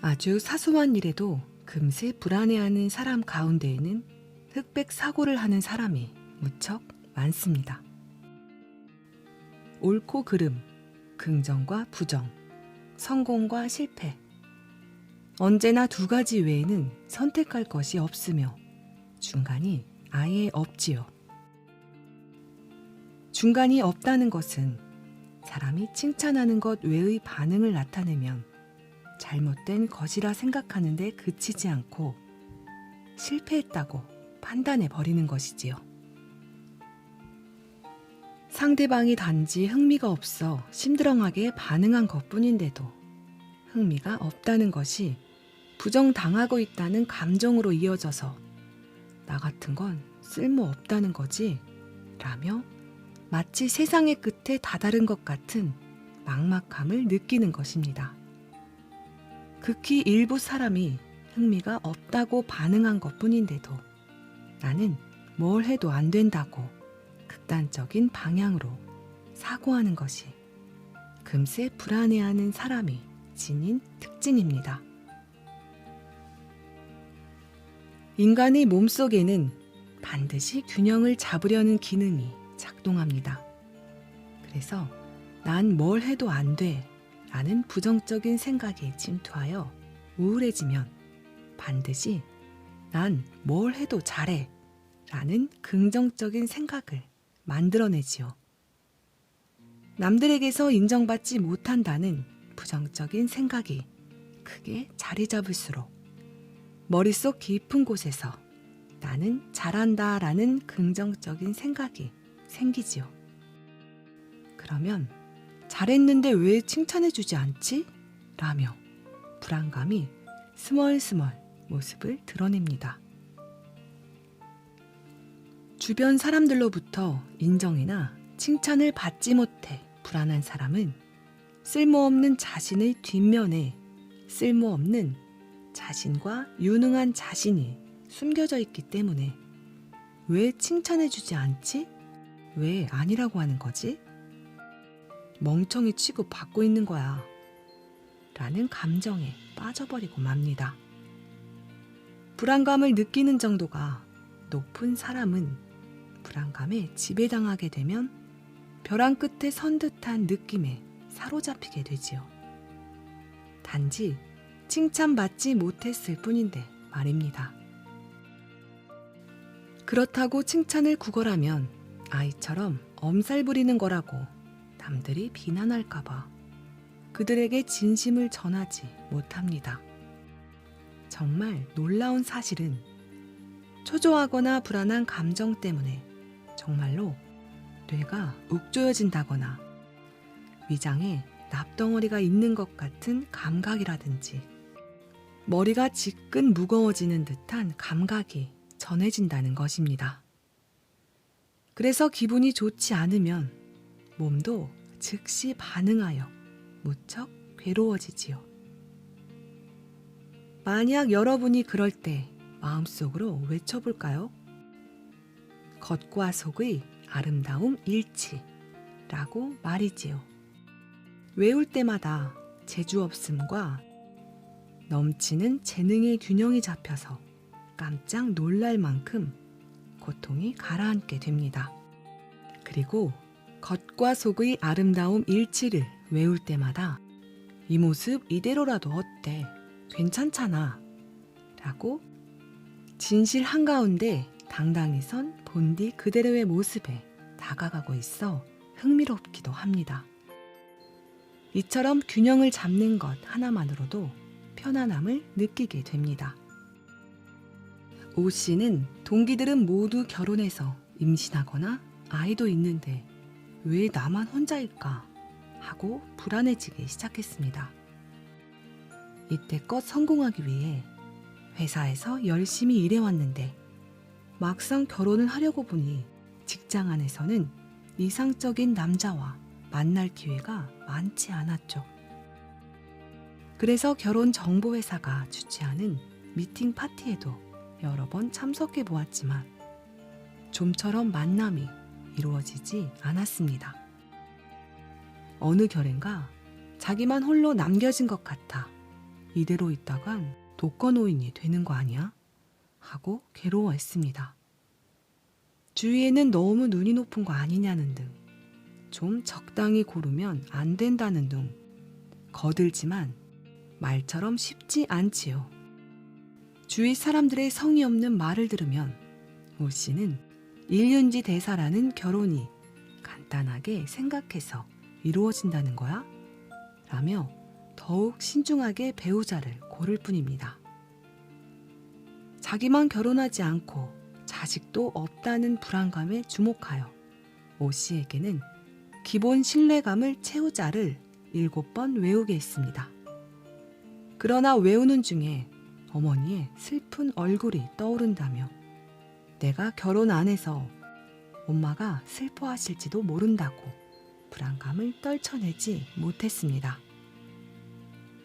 아주 사소한 일에도 금세 불안해하는 사람 가운데에는 흑백 사고를 하는 사람이 무척 많습니다. 옳고 그름, 긍정과 부정, 성공과 실패. 언제나 두 가지 외에는 선택할 것이 없으며 중간이 아예 없지요. 중간이 없다는 것은 사람이 칭찬하는 것 외의 반응을 나타내면 잘못된 것이라 생각하는데 그치지 않고 실패했다고 판단해 버리는 것이지요. 상대방이 단지 흥미가 없어 심드렁하게 반응한 것뿐인데도 흥미가 없다는 것이 부정당하고 있다는 감정으로 이어져서 나 같은 건 쓸모없다는 거지 라며 마치 세상의 끝에 다다른 것 같은 막막함을 느끼는 것입니다. 극히 일부 사람이 흥미가 없다고 반응한 것뿐인데도 나는 뭘 해도 안 된다고 극단적인 방향으로 사고하는 것이 금세 불안해하는 사람이 지닌 특징입니다. 인간의 몸속에는 반드시 균형을 잡으려는 기능이 작동합니다. 그래서 난 뭘 해도 안 돼 라는 부정적인 생각에 침투하여 우울해지면 반드시 난 뭘 해도 잘해 라는 긍정적인 생각을 만들어내지요. 남들에게서 인정받지 못한다는 부정적인 생각이 크게 자리 잡을수록 머릿속 깊은 곳에서 나는 잘한다 라는 긍정적인 생각이 생기지요. 그러면 잘했는데 왜 칭찬해주지 않지? 라며 불안감이 스멀스멀 모습을 드러냅니다. 주변 사람들로부터 인정이나 칭찬을 받지 못해 불안한 사람은 쓸모없는 자신의 뒷면에 쓸모없는 자신과 유능한 자신이 숨겨져 있기 때문에 왜 칭찬해주지 않지? 왜 아니라고 하는 거지? 멍청이 취급 받고 있는 거야 라는 감정에 빠져버리고 맙니다. 불안감을 느끼는 정도가 높은 사람은 불안감에 지배당하게 되면 벼랑 끝에 선 듯한 느낌에 사로잡히게 되지요. 단지 칭찬받지 못했을 뿐인데 말입니다. 그렇다고 칭찬을 구걸하면 아이처럼 엄살 부리는 거라고 남들이 비난할까봐 그들에게 진심을 전하지 못합니다. 정말 놀라운 사실은 초조하거나 불안한 감정 때문에 정말로 뇌가 욱조여진다거나 위장에 납덩어리가 있는 것 같은 감각이라든지 머리가 지끈 무거워지는 듯한 감각이 전해진다는 것입니다. 그래서 기분이 좋지 않으면 몸도 즉시 반응하여 무척 괴로워지지요. 만약 여러분이 그럴 때 마음속으로 외쳐볼까요? 겉과 속의 아름다움 일치라고 말이지요. 외울 때마다 재주 없음과 넘치는 재능의 균형이 잡혀서 깜짝 놀랄 만큼 고통이 가라앉게 됩니다. 그리고 겉과 속의 아름다움 일치를 외울 때마다 이 모습 이대로라도 어때? 괜찮잖아 라고 진실 한가운데 당당히 선 본디 그대로의 모습에 다가가고 있어 흥미롭기도 합니다. 이처럼 균형을 잡는 것 하나만으로도 편안함을 느끼게 됩니다. 오 씨는 동기들은 모두 결혼해서 임신하거나 아이도 있는데 왜 나만 혼자일까 하고 불안해지기 시작했습니다. 이때껏 성공하기 위해 회사에서 열심히 일해왔는데 막상 결혼을 하려고 보니 직장 안에서는 이상적인 남자와 만날 기회가 많지 않았죠. 그래서 결혼정보회사가 주최하는 미팅 파티에도 여러 번 참석해 보았지만 좀처럼 만남이 이루어지지 않았습니다. 어느 결엔가 자기만 홀로 남겨진 것 같아 이대로 있다간 독거노인이 되는 거 아니야? 하고 괴로워했습니다. 주위에는 너무 눈이 높은 거 아니냐는 등, 좀 적당히 고르면 안 된다는 등 거들지만 말처럼 쉽지 않지요. 주위 사람들의 성의 없는 말을 들으면 오 씨는 일륜지 대사라는 결혼이 간단하게 생각해서 이루어진다는 거야? 라며 더욱 신중하게 배우자를 고를 뿐입니다. 자기만 결혼하지 않고 자식도 없다는 불안감에 주목하여 오 씨에게는 기본 신뢰감을 채우자를 7번 외우게 했습니다. 그러나 외우는 중에 어머니의 슬픈 얼굴이 떠오른다며 내가 결혼 안 해서 엄마가 슬퍼하실지도 모른다고 불안감을 떨쳐내지 못했습니다.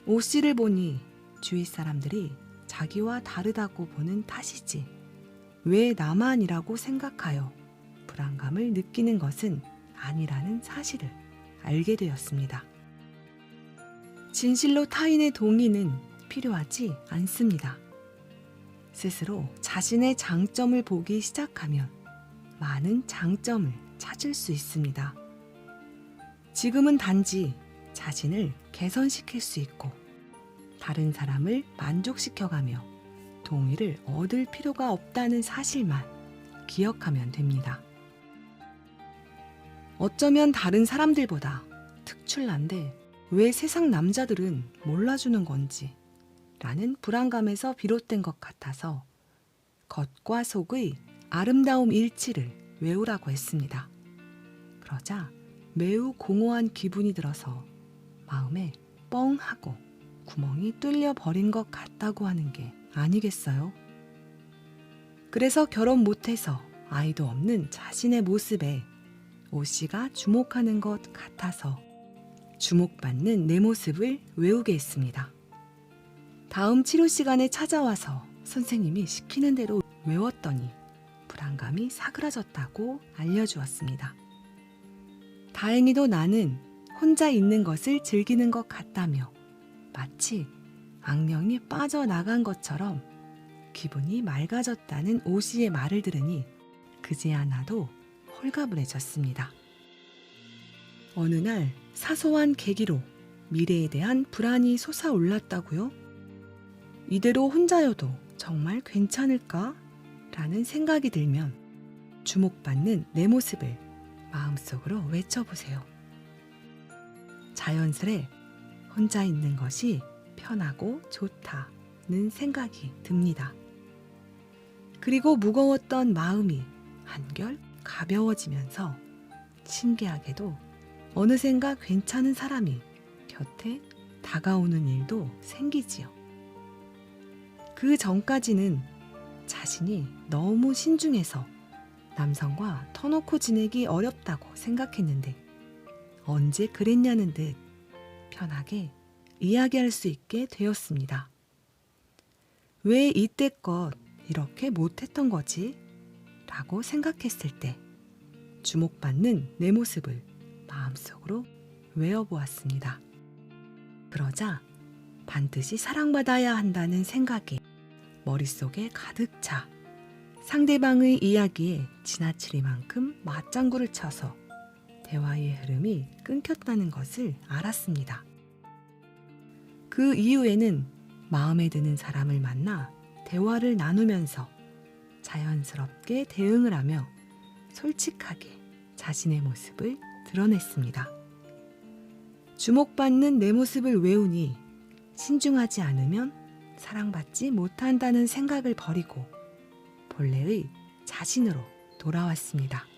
오 씨를 보니 주위 사람들이 자기와 다르다고 보는 탓이지 왜 나만이라고 생각하여 불안감을 느끼는 것은 아니라는 사실을 알게 되었습니다. 진실로 타인의 동의는 필요하지 않습니다. 스스로 자신의 장점을 보기 시작하면 많은 장점을 찾을 수 있습니다. 지금은 단지 자신을 개선시킬 수 있고 다른 사람을 만족시켜가며 동의를 얻을 필요가 없다는 사실만 기억하면 됩니다. 어쩌면 다른 사람들보다 특출난데 왜 세상 남자들은 몰라주는 건지 라는 불안감에서 비롯된 것 같아서 겉과 속의 아름다움 일치를 외우라고 했습니다. 그러자 매우 공허한 기분이 들어서 마음에 뻥 하고 구멍이 뚫려 버린 것 같다고 하는 게 아니겠어요? 그래서 결혼 못해서 아이도 없는 자신의 모습에 오 씨가 주목하는 것 같아서 주목받는 내 모습을 외우게 했습니다. 다음 치료 시간에 찾아와서 선생님이 시키는 대로 외웠더니 불안감이 사그라졌다고 알려주었습니다. 다행히도 나는 혼자 있는 것을 즐기는 것 같다며 마치 악령이 빠져나간 것처럼 기분이 맑아졌다는 오 씨의 말을 들으니 그제야 나도 홀가분해졌습니다. 어느 날 사소한 계기로 미래에 대한 불안이 솟아올랐다고요? 이대로 혼자여도 정말 괜찮을까? 라는 생각이 들면 주목받는 내 모습을 마음속으로 외쳐보세요. 자연스레 혼자 있는 것이 편하고 좋다는 생각이 듭니다. 그리고 무거웠던 마음이 한결 가벼워지면서 신기하게도 어느샌가 괜찮은 사람이 곁에 다가오는 일도 생기지요. 그 전까지는 자신이 너무 신중해서 남성과 터놓고 지내기 어렵다고 생각했는데 언제 그랬냐는 듯 편하게 이야기할 수 있게 되었습니다. 왜 이때껏 이렇게 못했던 거지? 라고 생각했을 때 주목받는 내 모습을 마음속으로 외워보았습니다. 그러자 반드시 사랑받아야 한다는 생각이 머릿속에 가득 차 상대방의 이야기에 지나치리만큼 맞장구를 쳐서 대화의 흐름이 끊겼다는 것을 알았습니다. 그 이후에는 마음에 드는 사람을 만나 대화를 나누면서 자연스럽게 대응을 하며 솔직하게 자신의 모습을 드러냈습니다. 주목받는 내 모습을 외우니 신중하지 않으면 사랑받지 못한다는 생각을 버리고 본래의 자신으로 돌아왔습니다.